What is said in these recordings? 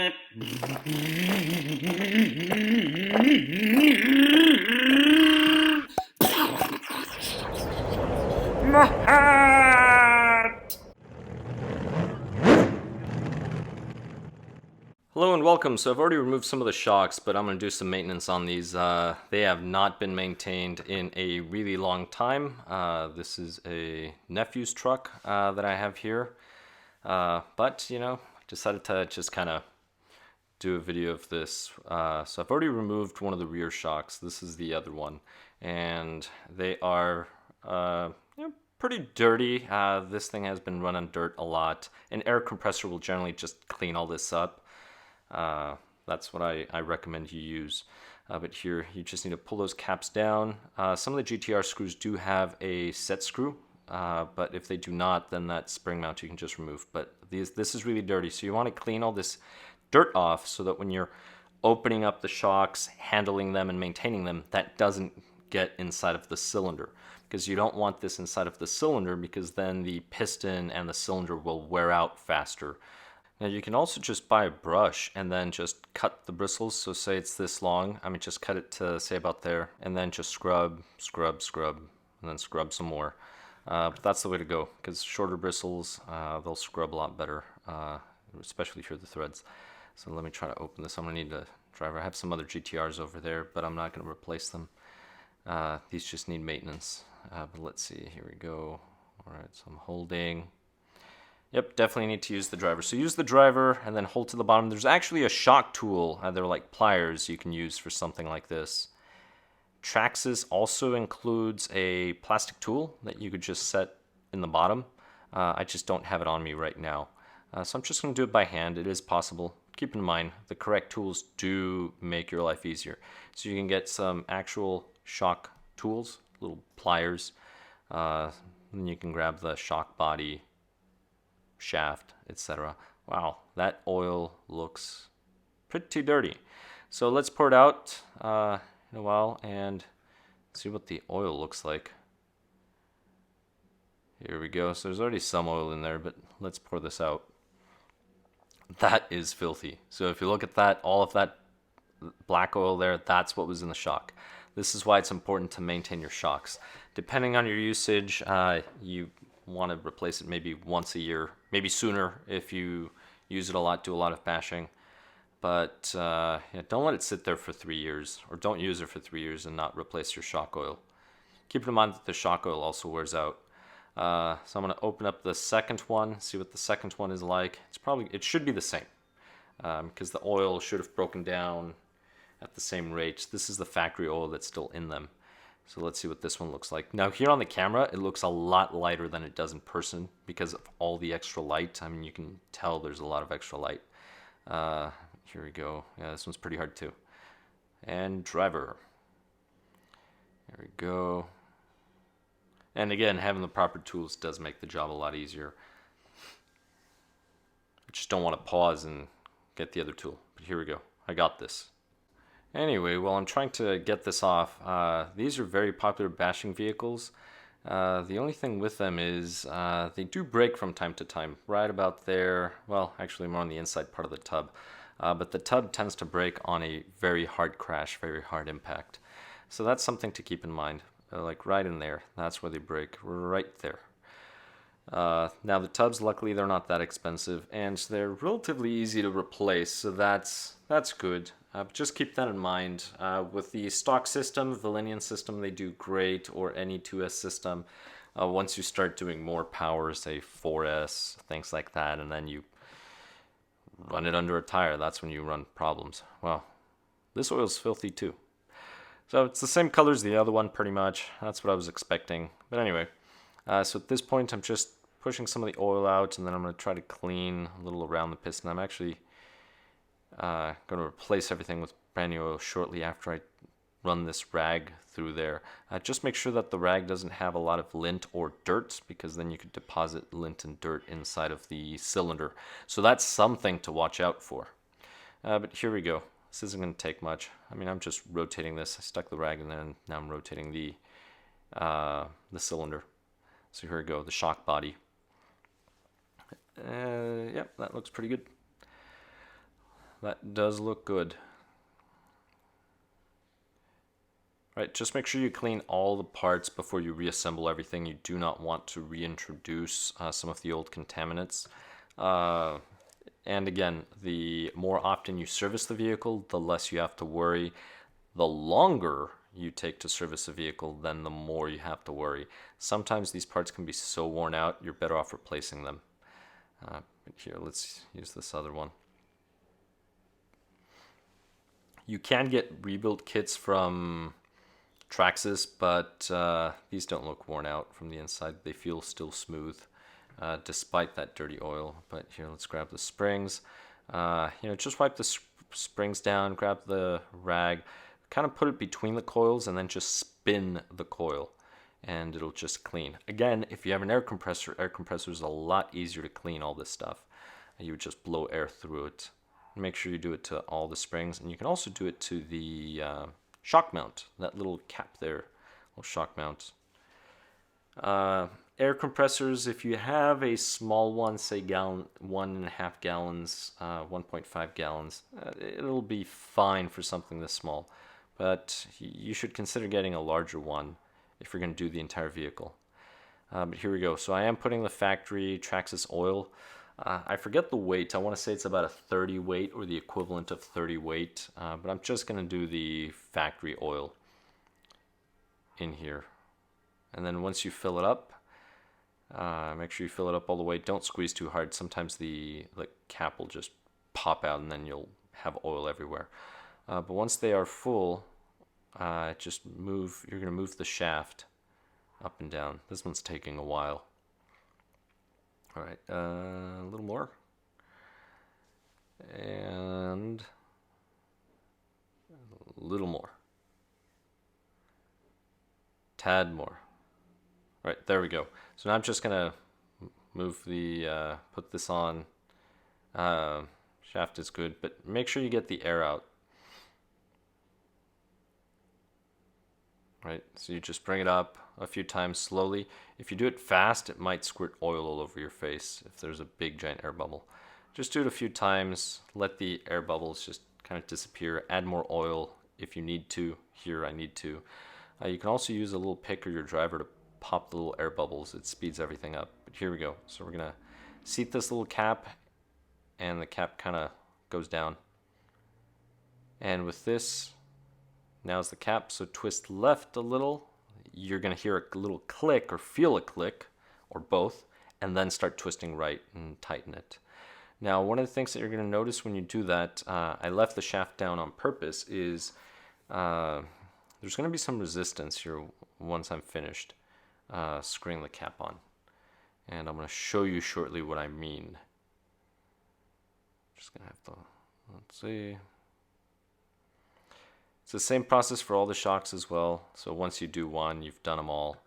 Hello and welcome. So I've already removed some of the shocks, but I'm going to do some maintenance on these. They have not been maintained in a really long time. This is a nephew's truck that I have here. But, you know, I decided to just kind of do a video of this. So I've already removed one of the rear shocks. This is the other one. And they are pretty dirty. This thing has been run on dirt a lot. An air compressor will generally just clean all this up. That's what I recommend you use. But here you just need to pull those caps down. Some of the GTR screws do have a set screw, but if they do not, then that spring mount you can just remove. But this is really dirty, so you want to clean all this dirt off so that when you're opening up the shocks, handling them and maintaining them, that doesn't get inside of the cylinder. Because you don't want this inside of the cylinder, because then the piston and the cylinder will wear out faster. Now you can also just buy a brush and then just cut the bristles. So say it's this long, I mean just cut it to say about there, and then just scrub, scrub, scrub, and then scrub some more. But that's the way to go, because shorter bristles, they'll scrub a lot better, especially through the threads. So let me try to open this. I'm gonna need a driver. I have some other GTRs over there, but I'm not gonna replace them. These just need maintenance. But let's see, here we go. All right, so I'm holding. Yep, definitely need to use the driver. So use the driver and then hold to the bottom. There's actually a shock tool, they're like pliers, you can use for something like this. Traxxas also includes a plastic tool that you could just set in the bottom. I just don't have it on me right now. So I'm just going to do it by hand. It is possible. Keep in mind, the correct tools do make your life easier. So you can get some actual shock tools, little pliers. Then you can grab the shock body, shaft, etc. Wow, that oil looks pretty dirty. So let's pour it out in a while and see what the oil looks like. Here we go. So there's already some oil in there, but let's pour this out. That is filthy. So if you look at that, all of that black oil there, that's what was in the shock. This is why it's important to maintain your shocks. Depending on your usage, you want to replace it maybe once a year, maybe sooner if you use it a lot, do a lot of bashing. But yeah, don't let it sit there for 3 years, or don't use it for 3 years and not replace your shock oil. Keep in mind that the shock oil also wears out. So I'm going to open up the second one, see what the second one is like. It should be the same, because the oil should have broken down at the same rate. This is the factory oil that's still in them. So let's see what this one looks like. Now here on the camera, it looks a lot lighter than it does in person because of all the extra light. I mean, you can tell there's a lot of extra light. Here we go. Yeah, this one's pretty hard too. And driver. There we go. And again, having the proper tools does make the job a lot easier. I just don't want to pause and get the other tool. But here we go. I got this. Anyway, while I'm trying to get this off, these are very popular bashing vehicles. The only thing with them is they do break from time to time, right about there. Well, actually more on the inside part of the tub. But the tub tends to break on a very hard crash, very hard impact. So that's something to keep in mind. Like right in there, that's where they break, right there. Now the tubs, luckily they're not that expensive, and they're relatively easy to replace, so that's good. Just keep that in mind. With the stock system, Valenian system, they do great, or any 2S system. Once you start doing more power, say 4S, things like that, and then you run it under a tire, that's when you run problems. Well, this oil's filthy too. So it's the same color as the other one pretty much. That's what I was expecting. But anyway, so at this point I'm just pushing some of the oil out, and then I'm going to try to clean a little around the piston. I'm actually going to replace everything with brand new oil shortly after I run this rag through there. Just make sure that the rag doesn't have a lot of lint or dirt, because then you could deposit lint and dirt inside of the cylinder. So that's something to watch out for. But here we go. This isn't going to take much. I mean, I'm just rotating this. I stuck the rag in there, and now I'm rotating the cylinder. So here we go, the shock body. Yep, that looks pretty good. that does look good. Right, just make sure you clean all the parts before you reassemble everything. You do not want to reintroduce some of the old contaminants. And again, the more often you service the vehicle, the less you have to worry. The longer you take to service a vehicle, then the more you have to worry. Sometimes these parts can be so worn out, you're better off replacing them. But here, let's use this other one. You can get rebuilt kits from Traxxas, but these don't look worn out from the inside. They feel still smooth despite that dirty oil. But here, let's grab the springs. Just wipe the springs down, grab the rag, kind of put it between the coils, and then just spin the coil, and it'll just clean. Again, if you have an air compressor is a lot easier to clean all this stuff. You would just blow air through it. Make sure you do it to all the springs, and you can also do it to the shock mount, that little cap there, little shock mount. Air compressors, if you have a small one, say 1.5 gallons, 1.5 gallons, it'll be fine for something this small. But you should consider getting a larger one if you're going to do the entire vehicle. But here we go. So I am putting the factory Traxxas oil. I forget the weight. I want to say it's about a 30 weight or the equivalent of 30 weight. But I'm just going to do the factory oil in here. And then once you fill it up, make sure you fill it up all the way. Don't squeeze too hard. Sometimes the cap will just pop out and then you'll have oil everywhere. But once they are full, you're going to move the shaft up and down. This one's taking a while. All right, a little more. And a little more. Tad more. All right, there we go. So now I'm just going to move the, put this on. Shaft is good, but make sure you get the air out. Right, so you just bring it up a few times slowly. If you do it fast, it might squirt oil all over your face if there's a big giant air bubble. Just do it a few times, let the air bubbles just kind of disappear, add more oil if you need to. Here I need to. You can also use a little pick or your driver to pop the little air bubbles. It speeds everything up. But here we go. So we're gonna seat this little cap, and the cap kind of goes down. And with this, now's the cap, so twist left a little. You're going to hear a little click or feel a click, or both, and then start twisting right and tighten it. Now, one of the things that you're going to notice when you do that, I left the shaft down on purpose, is there's going to be some resistance here once I'm finished screwing the cap on. And I'm going to show you shortly what I mean. Just going to have to, let's see. It's the same process for all the shocks as well. So once you do one, you've done them all,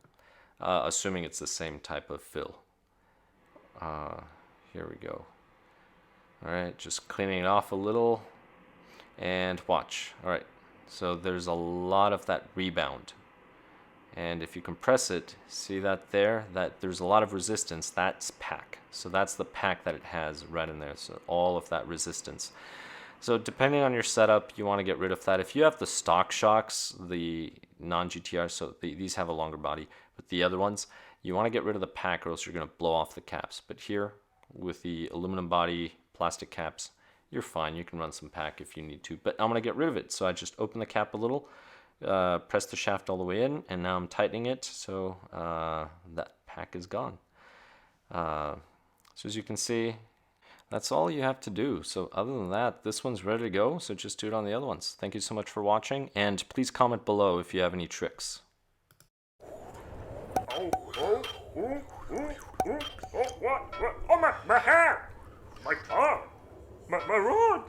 assuming it's the same type of fill. Here we go. All right, just cleaning it off a little, and watch. All right, so there's a lot of that rebound. And if you compress it, see that there? That there's a lot of resistance. That's pack. So that's the pack that it has right in there. So all of that resistance. So depending on your setup, you want to get rid of that. If you have the stock shocks, the non-GTR, so these have a longer body, but the other ones, you want to get rid of the pack or else you're going to blow off the caps. But here, with the aluminum body, plastic caps, you're fine. You can run some pack if you need to, but I'm going to get rid of it. So I just open the cap a little, press the shaft all the way in, and now I'm tightening it, so that pack is gone. So as you can see, that's all you have to do. So other than that, this one's ready to go, so just do it on the other ones. Thank you so much for watching, and please comment below if you have any tricks. What? Oh, my hair! My arm! My rod!